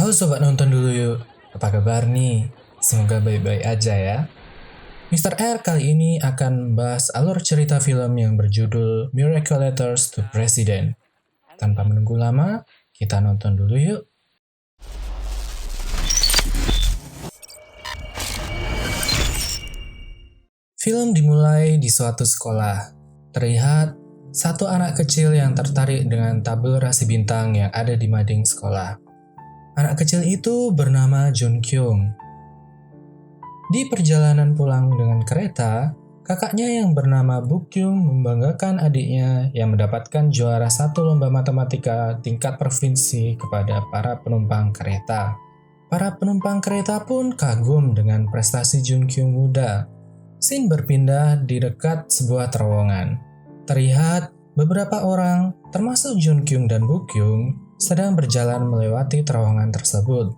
Halo sobat nonton dulu yuk, apa kabar nih? Semoga baik-baik aja ya. Mr. R kali ini akan membahas alur cerita film yang berjudul Miracle Letters to President. Tanpa menunggu lama, kita nonton dulu yuk. Film dimulai di suatu sekolah. Terlihat satu anak kecil yang tertarik dengan tabel rasi bintang yang ada di mading sekolah. Anak kecil itu bernama Jun Kyung. Di perjalanan pulang dengan kereta, kakaknya yang bernama Buk Kyung membanggakan adiknya yang mendapatkan juara satu lomba matematika tingkat provinsi kepada para penumpang kereta. Para penumpang kereta pun kagum dengan prestasi Jun Kyung muda. Scene berpindah di dekat sebuah terowongan. Terlihat beberapa orang, termasuk Jun Kyung dan Buk Kyung, sedang berjalan melewati terowongan tersebut.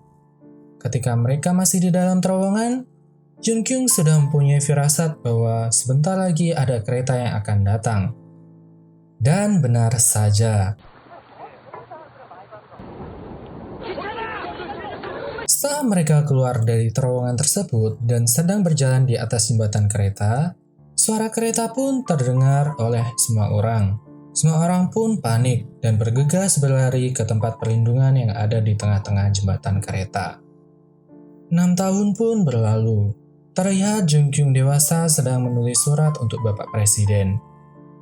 Ketika mereka masih di dalam terowongan, Jun Kyung sudah mempunyai firasat bahwa sebentar lagi ada kereta yang akan datang. Dan benar saja. Setelah mereka keluar dari terowongan tersebut dan sedang berjalan di atas jembatan kereta, suara kereta pun terdengar oleh semua orang. Semua orang pun panik dan bergegas berlari ke tempat perlindungan yang ada di tengah-tengah jembatan kereta. 6 tahun pun berlalu. Terlihat Jun Kyung dewasa sedang menulis surat untuk Bapak Presiden.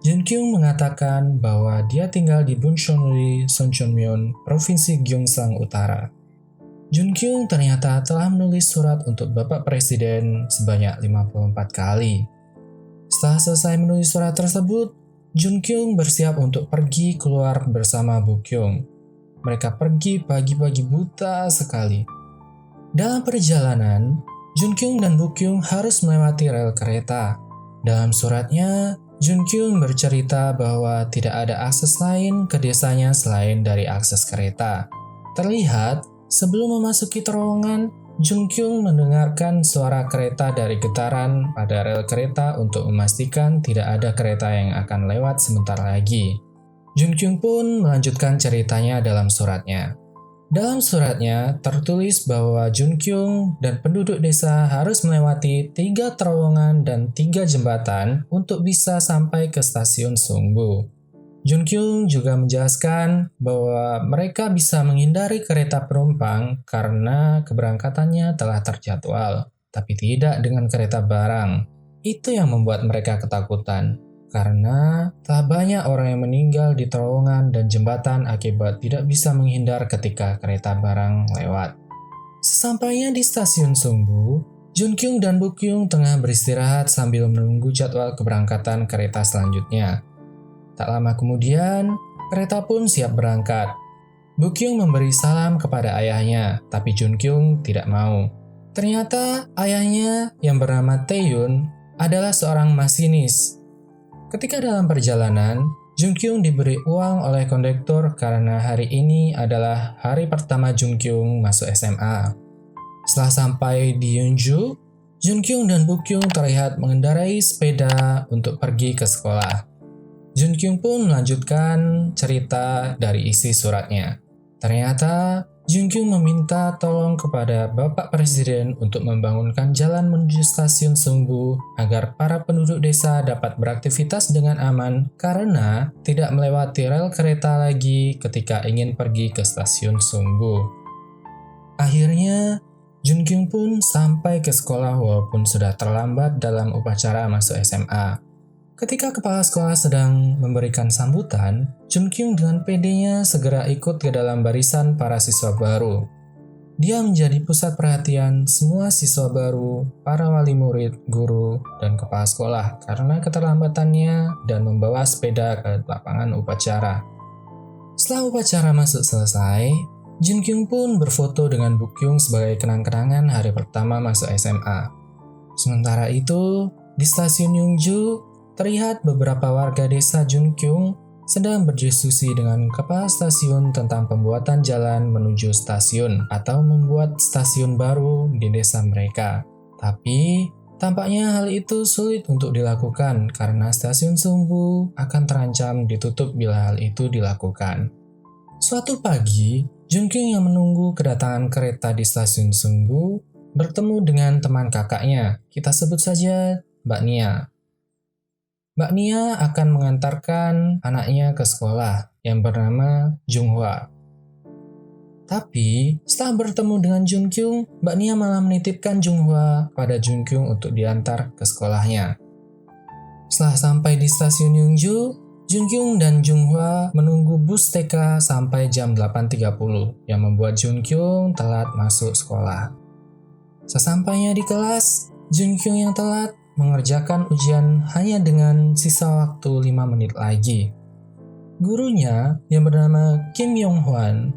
Jun Kyung mengatakan bahwa dia tinggal di Buncheonri, Soncheonmyeon, Provinsi Gyeongsang Utara. Jun Kyung ternyata telah menulis surat untuk Bapak Presiden sebanyak 54 kali. Setelah selesai menulis surat tersebut, Jun Kyung bersiap untuk pergi keluar bersama Buk Kyung. Mereka pergi pagi-pagi buta sekali. Dalam perjalanan, Jun Kyung dan Buk Kyung harus melewati rel kereta. Dalam suratnya, Jun Kyung bercerita bahwa tidak ada akses lain ke desanya selain dari akses kereta. Terlihat, sebelum memasuki terowongan, Jun Kyung mendengarkan suara kereta dari getaran pada rel kereta untuk memastikan tidak ada kereta yang akan lewat sebentar lagi. Jun Kyung pun melanjutkan ceritanya dalam suratnya. Dalam suratnya tertulis bahwa Jun Kyung dan penduduk desa harus melewati 3 terowongan dan 3 jembatan untuk bisa sampai ke stasiun Sungbu. Jun Kyung juga menjelaskan bahwa mereka bisa menghindari kereta penumpang karena keberangkatannya telah terjadwal, tapi tidak dengan kereta barang. Itu yang membuat mereka ketakutan, karena telah banyak orang yang meninggal di terowongan dan jembatan akibat tidak bisa menghindar ketika kereta barang lewat. Sesampainya di stasiun Sungbu, Jun Kyung dan Buk Kyung tengah beristirahat sambil menunggu jadwal keberangkatan kereta selanjutnya. Tak lama kemudian, kereta pun siap berangkat. Buk Kyung memberi salam kepada ayahnya, tapi Jun Kyung tidak mau. Ternyata ayahnya yang bernama Taeyun adalah seorang masinis. Ketika dalam perjalanan, Jun Kyung diberi uang oleh kondektur karena hari ini adalah hari pertama Jun Kyung masuk SMA. Setelah sampai di Yeonju, Jun Kyung dan Buk Kyung terlihat mengendarai sepeda untuk pergi ke sekolah. Jun Kyung pun melanjutkan cerita dari isi suratnya. Ternyata, Jun Kyung meminta tolong kepada Bapak Presiden untuk membangunkan jalan menuju stasiun Sungbu agar para penduduk desa dapat beraktivitas dengan aman karena tidak melewati rel kereta lagi ketika ingin pergi ke stasiun Sungbu. Akhirnya, Jun Kyung pun sampai ke sekolah walaupun sudah terlambat dalam upacara masuk SMA. Ketika kepala sekolah sedang memberikan sambutan, Jun Kyung dengan pedenya segera ikut ke dalam barisan para siswa baru. Dia menjadi pusat perhatian semua siswa baru, para wali murid, guru, dan kepala sekolah karena keterlambatannya dan membawa sepeda ke lapangan upacara. Setelah upacara masuk selesai, Jun Kyung pun berfoto dengan Buk Kyung sebagai kenang-kenangan hari pertama masuk SMA. Sementara itu, di stasiun Yeonju, terlihat beberapa warga desa Jun Kyung sedang berdiskusi dengan kepala stasiun tentang pembuatan jalan menuju stasiun atau membuat stasiun baru di desa mereka. Tapi, tampaknya hal itu sulit untuk dilakukan karena stasiun Sungbu akan terancam ditutup bila hal itu dilakukan. Suatu pagi, Junkyung yang menunggu kedatangan kereta di stasiun Sunggu bertemu dengan teman kakaknya, kita sebut saja Mbak Nia. Mbak Nia akan mengantarkan anaknya ke sekolah yang bernama Junghwa. Tapi setelah bertemu dengan Junkyung, Mbak Nia malah menitipkan Junghwa pada Junkyung untuk diantar ke sekolahnya. Setelah sampai di stasiun Yungju, Junkyung dan Junghwa menunggu bus TK sampai jam 8.30 yang membuat Junkyung telat masuk sekolah. Sesampainya di kelas, Junkyung yang telat mengerjakan ujian hanya dengan sisa waktu 5 menit lagi. Gurunya yang bernama Kim Yong-hwan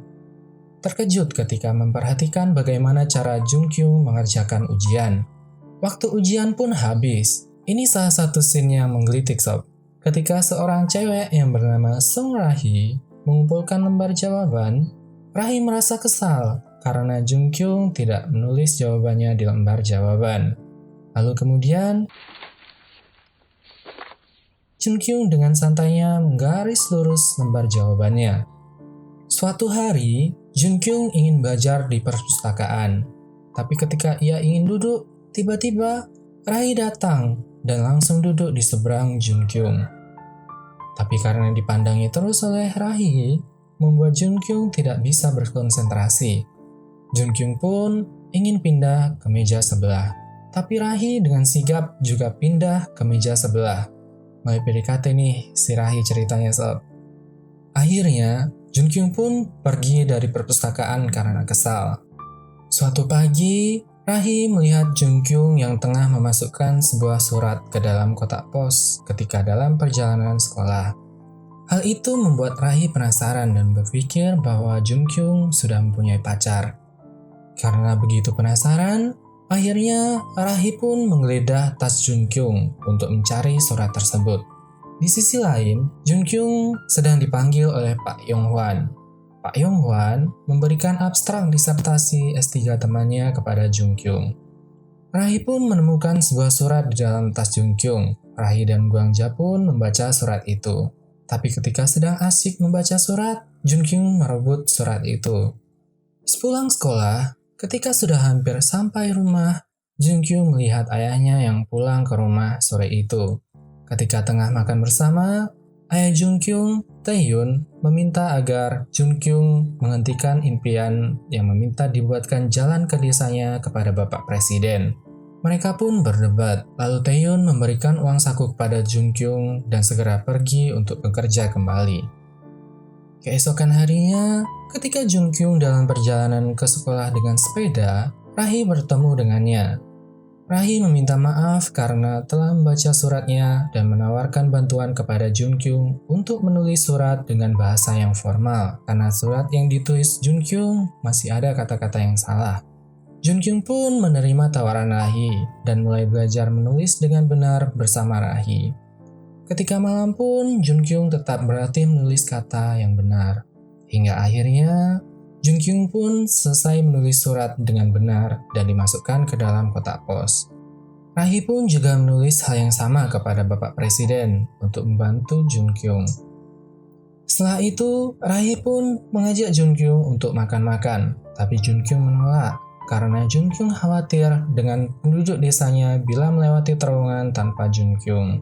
terkejut ketika memperhatikan bagaimana cara Junkyung mengerjakan ujian. Waktu ujian pun habis. Ini salah satu scene yang menggelitik sob. Ketika seorang cewek yang bernama Sung Rahi mengumpulkan lembar jawaban, Rahi merasa kesal karena Junkyung tidak menulis jawabannya di lembar jawaban. Lalu kemudian, Junkyung dengan santainya menggaris lurus lembar jawabannya. Suatu hari, Junkyung ingin belajar di perpustakaan. Tapi ketika ia ingin duduk, tiba-tiba Rahi datang dan langsung duduk di seberang Junkyung. Tapi karena dipandangi terus oleh Rahi, membuat Junkyung tidak bisa berkonsentrasi. Junkyung pun ingin pindah ke meja sebelah. Tapi Rahi dengan sigap juga pindah ke meja sebelah. Mulai PDKT nih si Rahi ceritanya sob. Akhirnya, Junkyung pun pergi dari perpustakaan karena kesal. Suatu pagi, Rahi melihat Junkyung yang tengah memasukkan sebuah surat ke dalam kotak pos ketika dalam perjalanan sekolah. Hal itu membuat Rahi penasaran dan berpikir bahwa Junkyung sudah mempunyai pacar. Karena begitu penasaran, akhirnya Rahi pun menggeledah tas Junkyung untuk mencari surat tersebut. Di sisi lain, Junkyung sedang dipanggil oleh Pak Yong-hwan. Pak Yong-hwan memberikan abstrak disertasi S3 temannya kepada Junkyung. Rahi pun menemukan sebuah surat di dalam tas Junkyung. Rahi dan Gwangja pun membaca surat itu. Tapi ketika sedang asyik membaca surat, Junkyung merebut surat itu. Sepulang sekolah, ketika sudah hampir sampai rumah, Junkyung melihat ayahnya yang pulang ke rumah sore itu. Ketika tengah makan bersama, ayah Junkyung, Taehyun, meminta agar Junkyung menghentikan impian yang meminta dibuatkan jalan ke desanya kepada Bapak Presiden. Mereka pun berdebat, lalu Taehyun memberikan uang saku kepada Junkyung dan segera pergi untuk bekerja kembali. Keesokan harinya, ketika Junkyung dalam perjalanan ke sekolah dengan sepeda, Rahi bertemu dengannya. Rahi meminta maaf karena telah membaca suratnya dan menawarkan bantuan kepada Junkyung untuk menulis surat dengan bahasa yang formal karena surat yang ditulis Junkyung masih ada kata-kata yang salah. Junkyung pun menerima tawaran Rahi dan mulai belajar menulis dengan benar bersama Rahi. Ketika malam pun Junkyung tetap berlatih menulis kata yang benar. Hingga akhirnya Junkyung pun selesai menulis surat dengan benar dan dimasukkan ke dalam kotak pos. Rahi pun juga menulis hal yang sama kepada Bapak Presiden untuk membantu Junkyung. Setelah itu, Rahi pun mengajak Junkyung untuk makan-makan, tapi Junkyung menolak karena Junkyung khawatir dengan penduduk desanya bila melewati terowongan tanpa Junkyung.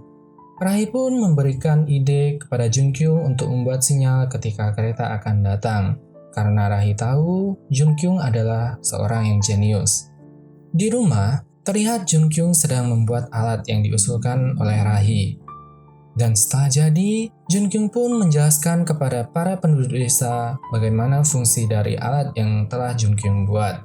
Rahi pun memberikan ide kepada Junkyung untuk membuat sinyal ketika kereta akan datang. Karena Rahi tahu Junkyung adalah seorang yang jenius. Di rumah, terlihat Junkyung sedang membuat alat yang diusulkan oleh Rahi. Dan setelah jadi, Junkyung pun menjelaskan kepada para penduduk desa bagaimana fungsi dari alat yang telah Junkyung buat.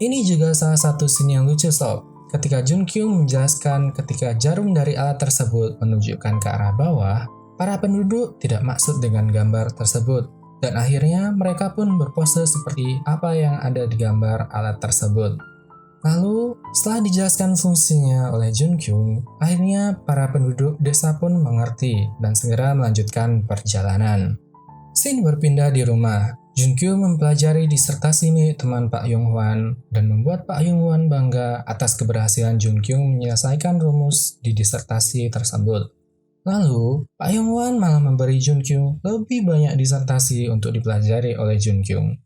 Ini juga salah satu scene yang lucu sob. Ketika Junkyung menjelaskan ketika jarum dari alat tersebut menunjukkan ke arah bawah, para penduduk tidak maksud dengan gambar tersebut. Dan akhirnya mereka pun berpose seperti apa yang ada di gambar alat tersebut. Lalu, setelah dijelaskan fungsinya oleh Junkyung, akhirnya para penduduk desa pun mengerti dan segera melanjutkan perjalanan. Scene berpindah di rumah. Junkyung mempelajari disertasi milik teman Pak Yong-hwan dan membuat Pak Yong-hwan bangga atas keberhasilan Junkyung menyelesaikan rumus di disertasi tersebut. Lalu, Pak Yong-hwan malah memberi Junkyung lebih banyak disertasi untuk dipelajari oleh Junkyung.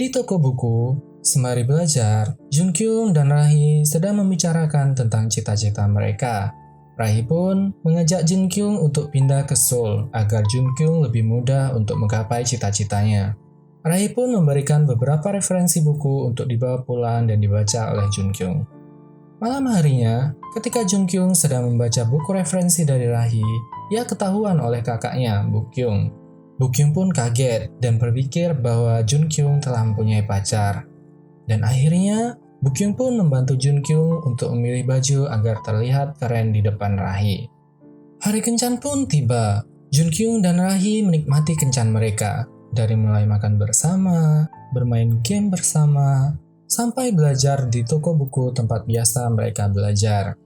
Di toko buku, sembari belajar, Junkyung dan Rahi sedang membicarakan tentang cita-cita mereka. Rahi pun mengajak Junkyung untuk pindah ke Seoul agar Junkyung lebih mudah untuk menggapai cita-citanya. Rahi pun memberikan beberapa referensi buku untuk dibawa pulang dan dibaca oleh Junkyung. Malam harinya, ketika Junkyung sedang membaca buku referensi dari Rahi, ia ketahuan oleh kakaknya, Bukyung. Bukyung pun kaget dan berpikir bahwa Junkyung telah mempunyai pacar. Dan akhirnya, Bukyung pun membantu Junkyung untuk memilih baju agar terlihat keren di depan Rahi. Hari kencan pun tiba. Junkyung dan Rahi menikmati kencan mereka, dari mulai makan bersama, bermain game bersama, sampai belajar di toko buku tempat biasa mereka belajar.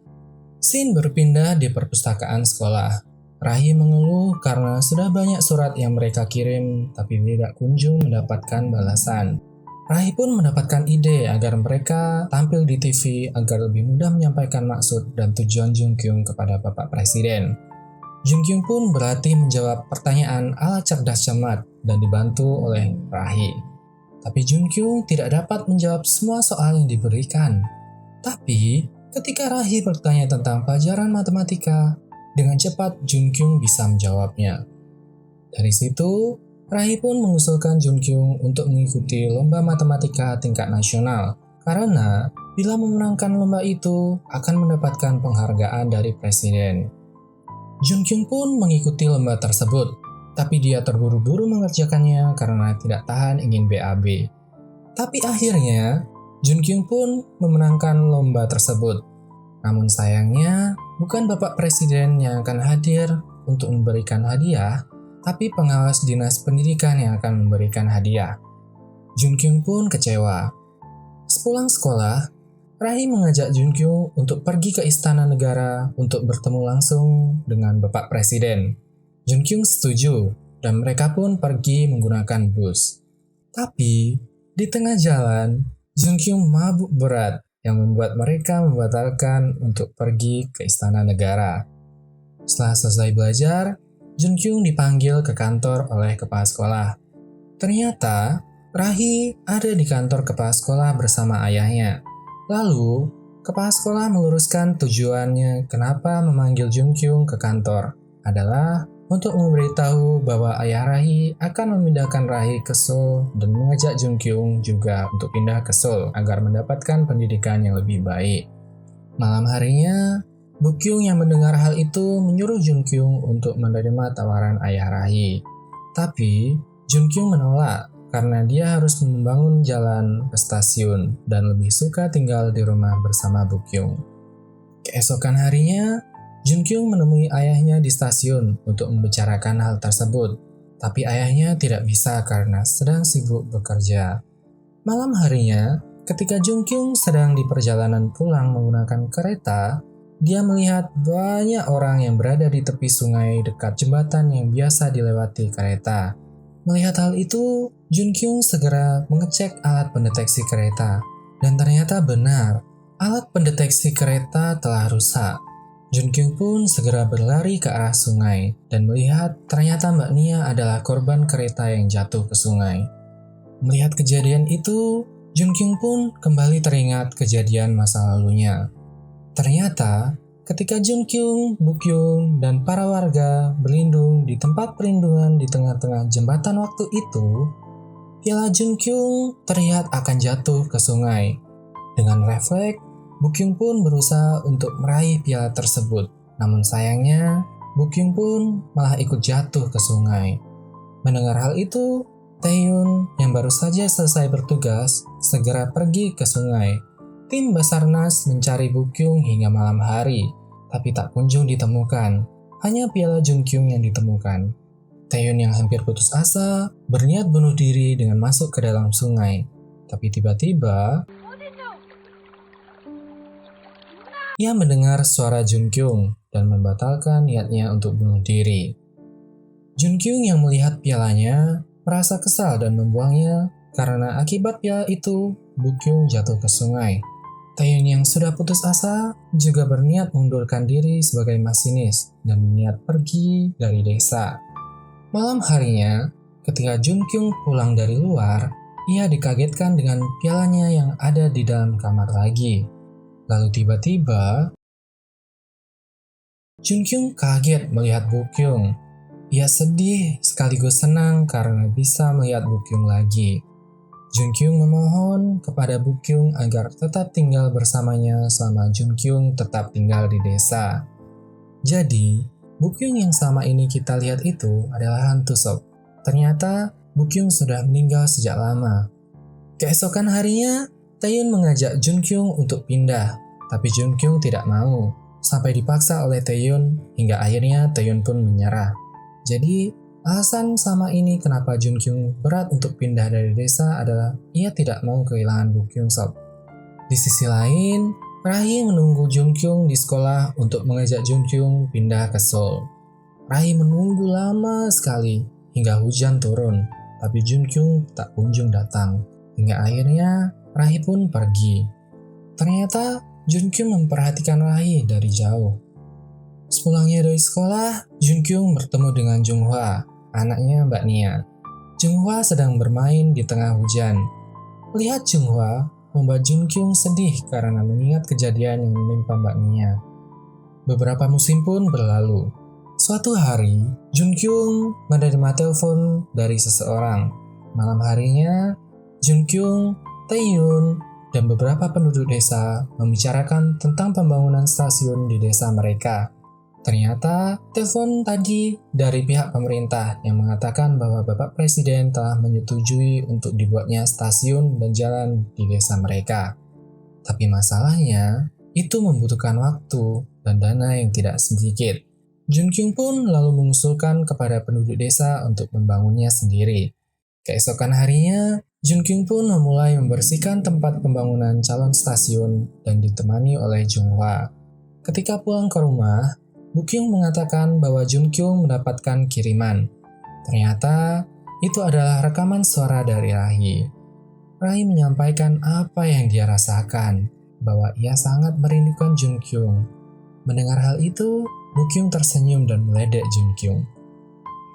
Scene berpindah di perpustakaan sekolah. Rahi mengeluh karena sudah banyak surat yang mereka kirim tapi tidak kunjung mendapatkan balasan. Rahi pun mendapatkan ide agar mereka tampil di TV agar lebih mudah menyampaikan maksud dan tujuan Junkyung kepada Bapak Presiden. Junkyung pun berlatih menjawab pertanyaan ala cerdas cermat dan dibantu oleh Rahi. Tapi Junkyung tidak dapat menjawab semua soal yang diberikan. Tapi ketika Rahi bertanya tentang pelajaran matematika, dengan cepat Junkyung bisa menjawabnya. Dari situ, Rahi pun mengusulkan Junkyung untuk mengikuti lomba matematika tingkat nasional karena bila memenangkan lomba itu akan mendapatkan penghargaan dari presiden. Junkyung pun mengikuti lomba tersebut, tapi dia terburu-buru mengerjakannya karena tidak tahan ingin BAB. Tapi akhirnya, Junkyung pun memenangkan lomba tersebut. Namun sayangnya, bukan Bapak Presiden yang akan hadir untuk memberikan hadiah, tapi pengawas dinas pendidikan yang akan memberikan hadiah. Junkyung pun kecewa. Sepulang sekolah, Rahi mengajak Junkyung untuk pergi ke Istana Negara untuk bertemu langsung dengan Bapak Presiden. Junkyung setuju, dan mereka pun pergi menggunakan bus. Tapi, di tengah jalan, Junkyung mabuk berat yang membuat mereka membatalkan untuk pergi ke Istana Negara. Setelah selesai belajar, Junkyung dipanggil ke kantor oleh kepala sekolah. Ternyata, Rahi ada di kantor kepala sekolah bersama ayahnya. Lalu, kepala sekolah meluruskan tujuannya kenapa memanggil Junkyung ke kantor adalah untuk memberitahu bahwa ayah Rahi akan memindahkan Rahi ke Seoul dan mengajak Junkyung juga untuk pindah ke Seoul agar mendapatkan pendidikan yang lebih baik. Malam harinya, Bukyung yang mendengar hal itu menyuruh Junkyung untuk menerima tawaran ayah Rahi. Tapi, Junkyung menolak karena dia harus membangun jalan ke stasiun dan lebih suka tinggal di rumah bersama Bukyung. Keesokan harinya, Junkyung menemui ayahnya di stasiun untuk membicarakan hal tersebut, tapi ayahnya tidak bisa karena sedang sibuk bekerja. Malam harinya, ketika Junkyung sedang di perjalanan pulang menggunakan kereta, dia melihat banyak orang yang berada di tepi sungai dekat jembatan yang biasa dilewati kereta. Melihat hal itu, Junkyung segera mengecek alat pendeteksi kereta, dan ternyata benar, alat pendeteksi kereta telah rusak. Junkyung pun segera berlari ke arah sungai dan melihat ternyata Mbak Nia adalah korban kereta yang jatuh ke sungai. Melihat kejadian itu, Junkyung pun kembali teringat kejadian masa lalunya. Ternyata, ketika Junkyung, Bukyung, dan para warga berlindung di tempat perlindungan di tengah-tengah jembatan waktu itu, piala Junkyung terlihat akan jatuh ke sungai. Dengan refleks, Bukyung pun berusaha untuk meraih piala tersebut. Namun sayangnya, Bukyung pun malah ikut jatuh ke sungai. Mendengar hal itu, Taehyun yang baru saja selesai bertugas segera pergi ke sungai. Tim Basarnas mencari Bukyung hingga malam hari, tapi tak kunjung ditemukan. Hanya piala Junkyung yang ditemukan. Taehyun yang hampir putus asa berniat bunuh diri dengan masuk ke dalam sungai. Tapi tiba-tiba, ia mendengar suara Junkyung dan membatalkan niatnya untuk bunuh diri. Junkyung yang melihat pialanya merasa kesal dan membuangnya karena akibat piala itu Bukyung jatuh ke sungai. Taehyun yang sudah putus asa juga berniat mengundurkan diri sebagai masinis dan berniat pergi dari desa. Malam harinya, ketika Junkyung pulang dari luar, ia dikagetkan dengan pialanya yang ada di dalam kamar lagi. Lalu tiba-tiba, Junkyung kaget melihat Bukyung. Ia sedih sekaligus senang karena bisa melihat Bukyung lagi. Junkyung memohon kepada Bukyung agar tetap tinggal bersamanya selama Junkyung tetap tinggal di desa. Jadi, Bukyung yang selama ini kita lihat itu adalah hantu sob. Ternyata Bukyung sudah meninggal sejak lama. Keesokan harinya, Taeyun mengajak Junkyung untuk pindah, tapi Junkyung tidak mau. Sampai dipaksa oleh Taeyun hingga akhirnya Taeyun pun menyerah. Jadi, alasan sama ini kenapa Junkyung berat untuk pindah dari desa adalah ia tidak mau kehilangan Bukyung sob. Di sisi lain, Rahi menunggu Junkyung di sekolah untuk mengajak Junkyung pindah ke Seoul. Rahi menunggu lama sekali hingga hujan turun, tapi Junkyung tak kunjung datang. Hingga akhirnya Rahi pun pergi. Ternyata Junkyung memperhatikan Rahi dari jauh. Sepulangnya dari sekolah, Junkyung bertemu dengan Junghwa, anaknya Mbak Nia. Junghwa sedang bermain di tengah hujan. Melihat Junghwa membuat Junkyung sedih karena mengingat kejadian yang menimpa Mbak Nia. Beberapa musim pun berlalu. Suatu hari, Junkyung menerima telepon dari seseorang. Malam harinya, Junkyung, Taeyun, dan beberapa penduduk desa membicarakan tentang pembangunan stasiun di desa mereka. Ternyata, telepon tadi dari pihak pemerintah yang mengatakan bahwa Bapak Presiden telah menyetujui untuk dibuatnya stasiun dan jalan di desa mereka. Tapi masalahnya, itu membutuhkan waktu dan dana yang tidak sedikit. Junkyung pun lalu mengusulkan kepada penduduk desa untuk membangunnya sendiri. Keesokan harinya, Junkyung pun memulai membersihkan tempat pembangunan calon stasiun dan ditemani oleh Junghwa. Ketika pulang ke rumah, Bukyung mengatakan bahwa Junkyung mendapatkan kiriman. Ternyata, itu adalah rekaman suara dari Rahi. Rahi menyampaikan apa yang dia rasakan, bahwa ia sangat merindukan Junkyung. Mendengar hal itu, Bukyung tersenyum dan meledek Junkyung.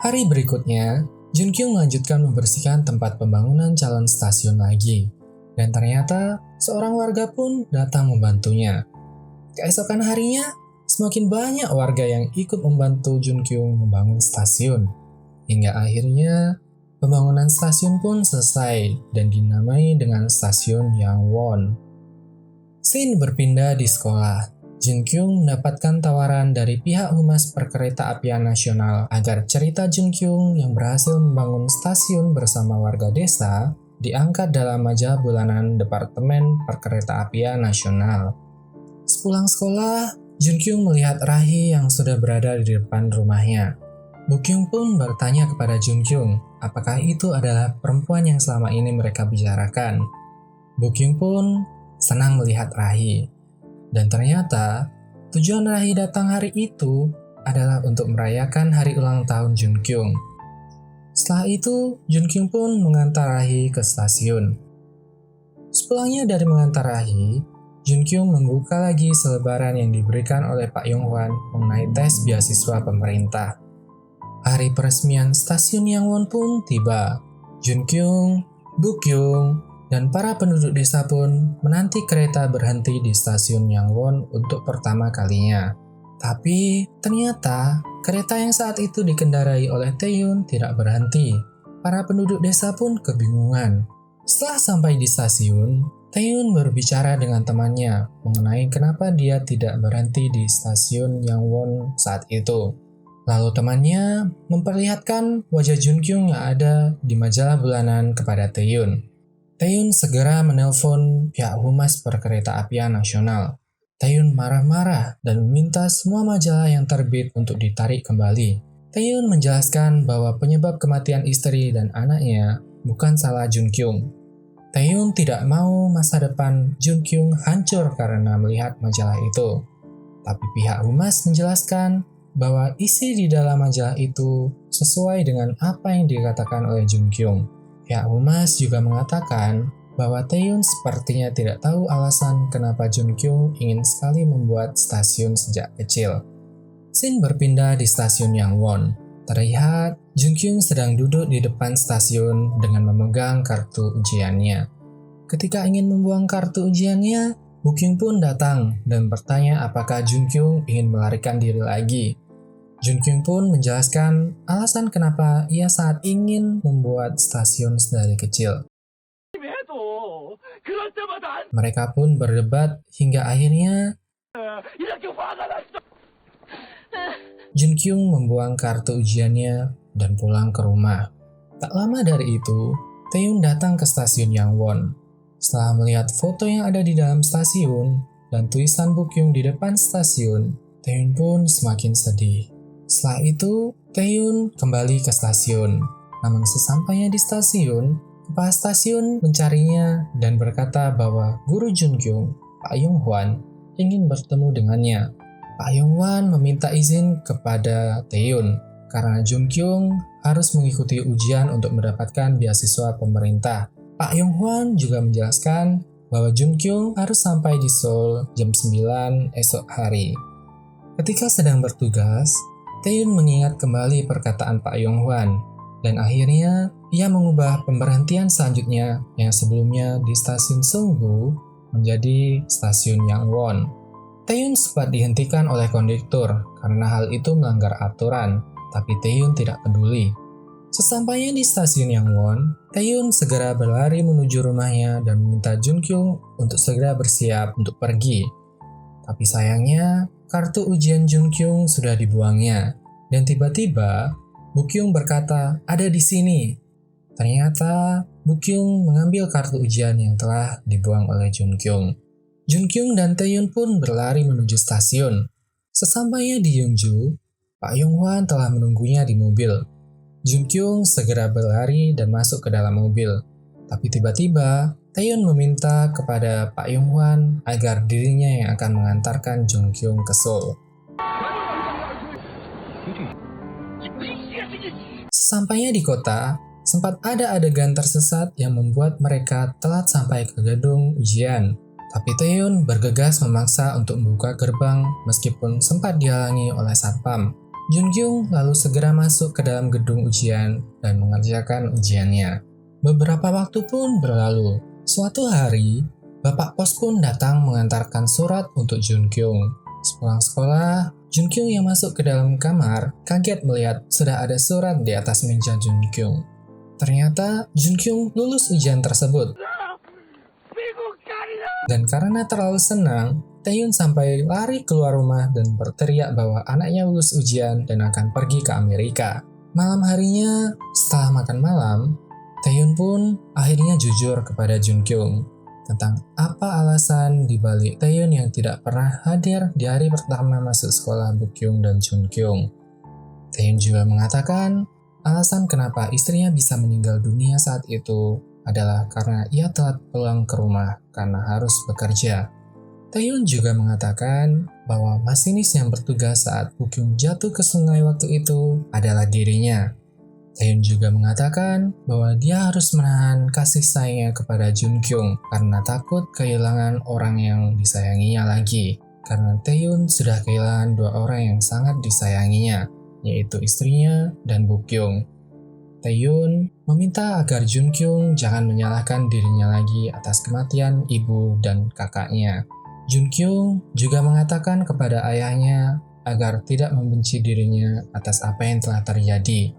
Hari berikutnya, Junkyung melanjutkan membersihkan tempat pembangunan calon stasiun lagi. Dan ternyata, seorang warga pun datang membantunya. Keesokan harinya, semakin banyak warga yang ikut membantu Junkyung membangun stasiun. Hingga akhirnya, pembangunan stasiun pun selesai dan dinamai dengan stasiun Yangwon. Scene berpindah di sekolah. Junkyung mendapatkan tawaran dari pihak Humas Perkeretaapian Nasional agar cerita Junkyung yang berhasil membangun stasiun bersama warga desa diangkat dalam majalah bulanan Departemen Perkeretaapian Nasional. Sepulang sekolah, Junkyung melihat Rahi yang sudah berada di depan rumahnya. Bukyung pun bertanya kepada Junkyung, apakah itu adalah perempuan yang selama ini mereka bicarakan. Bukyung pun senang melihat Rahi. Dan ternyata, tujuan Rahi datang hari itu adalah untuk merayakan hari ulang tahun Junkyung. Setelah itu, Junkyung pun mengantar Rahi ke stasiun. Sepulangnya dari mengantar Rahi, Junkyung membuka lagi selebaran yang diberikan oleh Pak Yonghwan mengenai tes beasiswa pemerintah. Hari peresmian stasiun Yangwon pun tiba. Junkyung, Bukyung, dan para penduduk desa pun menanti kereta berhenti di stasiun Yangwon untuk pertama kalinya. Tapi ternyata kereta yang saat itu dikendarai oleh Taeyun tidak berhenti. Para penduduk desa pun kebingungan. Setelah sampai di stasiun, Taeyun berbicara dengan temannya mengenai kenapa dia tidak berhenti di stasiun Yangwon saat itu. Lalu temannya memperlihatkan wajah Junkyung yang ada di majalah bulanan kepada Taeyun. Taeyun segera menelpon pihak Humas Perkeretaapian Nasional. Taeyun marah-marah dan meminta semua majalah yang terbit untuk ditarik kembali. Taeyun menjelaskan bahwa penyebab kematian istri dan anaknya bukan salah Junkyung. Taeyun tidak mau masa depan Junkyung hancur karena melihat majalah itu. Tapi pihak humas menjelaskan bahwa isi di dalam majalah itu sesuai dengan apa yang dikatakan oleh Junkyung. Pihak humas juga mengatakan bahwa Taeyun sepertinya tidak tahu alasan kenapa Junkyung ingin sekali membuat stasiun sejak kecil. Scene berpindah di stasiun Yangwon. Terlihat Jun Kyung sedang duduk di depan stasiun dengan memegang kartu ujiannya. Ketika ingin membuang kartu ujiannya, Bu Kyung pun datang dan bertanya apakah Jun Kyung ingin melarikan diri lagi. Jun Kyung pun menjelaskan alasan kenapa ia sangat ingin membuat stasiun sedari kecil. Mereka pun berdebat hingga akhirnya Jun Kyung membuang kartu ujiannya dan pulang ke rumah. Tak lama dari itu, Taehyun datang ke stasiun Yangwon. Setelah melihat foto yang ada di dalam stasiun dan tulisan Bu Kyung di depan stasiun, Taehyun pun semakin sedih. Setelah itu, Taehyun kembali ke stasiun. Namun sesampainya di stasiun, kepala stasiun mencarinya dan berkata bahwa guru Jun Kyung, Pak Yong Hwan, ingin bertemu dengannya. Pak Yong Hwan meminta izin kepada Taehyun karena Jun Kyung harus mengikuti ujian untuk mendapatkan beasiswa pemerintah. Pak Yong Hwan juga menjelaskan bahwa Jun Kyung harus sampai di Seoul jam 9 esok hari. Ketika sedang bertugas, Taehyun mengingat kembali perkataan Pak Yong Hwan dan akhirnya ia mengubah pemberhentian selanjutnya yang sebelumnya di stasiun Seunggu menjadi stasiun Yangwon. Taehyun sempat dihentikan oleh kondektur karena hal itu melanggar aturan, tapi Taehyun tidak peduli. Sesampainya di stasiun Yangwon, Taehyun segera berlari menuju rumahnya dan meminta Jun Kyung untuk segera bersiap untuk pergi. Tapi sayangnya, kartu ujian Jun Kyung sudah dibuangnya. Dan tiba-tiba, Bu Kyung berkata, "Ada di sini." Ternyata, Bu Kyung mengambil kartu ujian yang telah dibuang oleh Jun Kyung. Jun Kyung dan Taehyun pun berlari menuju stasiun. Sesampainya di Yeongju, Pak Yong Hwan telah menunggunya di mobil. Jun Kyung segera berlari dan masuk ke dalam mobil. Tapi tiba-tiba, Taehyun meminta kepada Pak Yong Hwan agar dirinya yang akan mengantarkan Jun Kyung ke Seoul. Sesampainya di kota, sempat ada adegan tersesat yang membuat mereka telat sampai ke gedung ujian. Tapi Taehyun bergegas memaksa untuk membuka gerbang meskipun sempat dihalangi oleh satpam. Jun Kyung lalu segera masuk ke dalam gedung ujian dan mengerjakan ujiannya. Beberapa waktu pun berlalu. Suatu hari, Bapak Pos pun datang mengantarkan surat untuk Jun Kyung. Sepulang sekolah, Jun Kyung yang masuk ke dalam kamar kaget melihat sudah ada surat di atas meja Jun Kyung. Ternyata Jun Kyung lulus ujian tersebut. Dan karena terlalu senang, Taehyun sampai lari keluar rumah dan berteriak bahwa anaknya lulus ujian dan akan pergi ke Amerika. Malam harinya, setelah makan malam, Taehyun pun akhirnya jujur kepada Jun Kyung tentang apa alasan dibalik Taehyun yang tidak pernah hadir di hari pertama masuk sekolah Bu Kyung dan Jun Kyung. Taehyun juga mengatakan alasan kenapa istrinya bisa meninggal dunia saat itu adalah karena ia telat pulang ke rumah karena harus bekerja. Taehyun juga mengatakan bahwa masinis yang bertugas saat Bu Kyung jatuh ke sungai waktu itu adalah dirinya. Taehyun juga mengatakan bahwa dia harus menahan kasih sayangnya kepada Jun Kyung karena takut kehilangan orang yang disayanginya lagi. Karena Taehyun sudah kehilangan dua orang yang sangat disayanginya, yaitu istrinya dan Bu Kyung. Taehyun meminta agar Jun Kyung jangan menyalahkan dirinya lagi atas kematian ibu dan kakaknya. Jun Kyung juga mengatakan kepada ayahnya agar tidak membenci dirinya atas apa yang telah terjadi.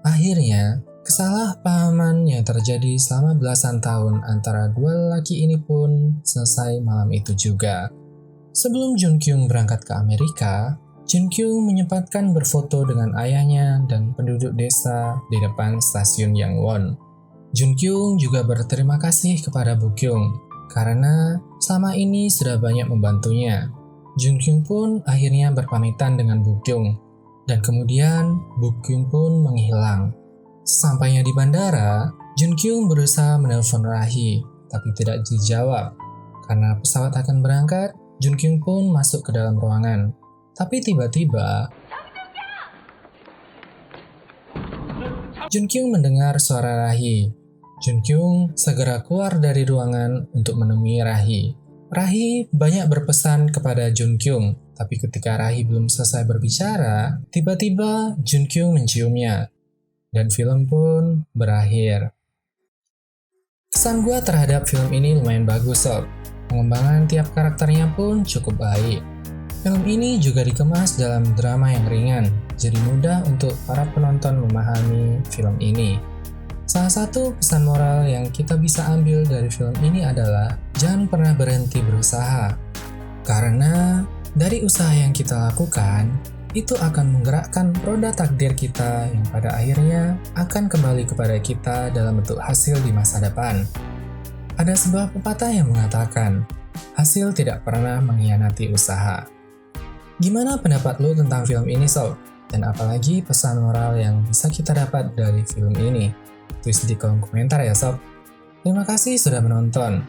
Akhirnya, kesalahpahaman yang terjadi selama belasan tahun antara dua lelaki ini pun selesai malam itu juga. Sebelum Jun Kyung berangkat ke Amerika, Jun Kyung menyempatkan berfoto dengan ayahnya dan penduduk desa di depan stasiun Yangwon. Jun Kyung juga berterima kasih kepada Bu Kyung karena selama ini sudah banyak membantunya. Jun Kyung pun akhirnya berpamitan dengan Bu Kyung, dan kemudian Bu Kyung pun menghilang. Sampainya di bandara, Jun Kyung berusaha menelpon Rahi, tapi tidak dijawab. Karena pesawat akan berangkat, Jun Kyung pun masuk ke dalam ruangan. Tapi tiba-tiba, Jun Kyung mendengar suara Rahi. Jun Kyung segera keluar dari ruangan untuk menemui Rahi. Rahi banyak berpesan kepada Jun Kyung, Tapi ketika Rahi belum selesai berbicara, tiba-tiba Jun Kyung menciumnya. Dan film pun berakhir. Kesan gue terhadap film ini lumayan bagus sob. Pengembangan tiap karakternya pun cukup baik. Film ini juga dikemas dalam drama yang ringan, jadi mudah untuk para penonton memahami film ini. Salah satu pesan moral yang kita bisa ambil dari film ini adalah jangan pernah berhenti berusaha. Karena dari usaha yang kita lakukan, itu akan menggerakkan roda takdir kita yang pada akhirnya akan kembali kepada kita dalam bentuk hasil di masa depan. Ada sebuah pepatah yang mengatakan, hasil tidak pernah mengkhianati usaha. Gimana pendapat lo tentang film ini sob? Dan apalagi pesan moral yang bisa kita dapat dari film ini? Tulis di kolom komentar ya sob. Terima kasih sudah menonton.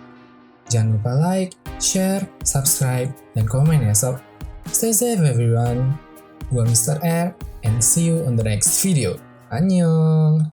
Jangan lupa like, share, subscribe, dan komen ya sob. Stay safe everyone. Gua Mr. R and see you on the next video. Annyeong!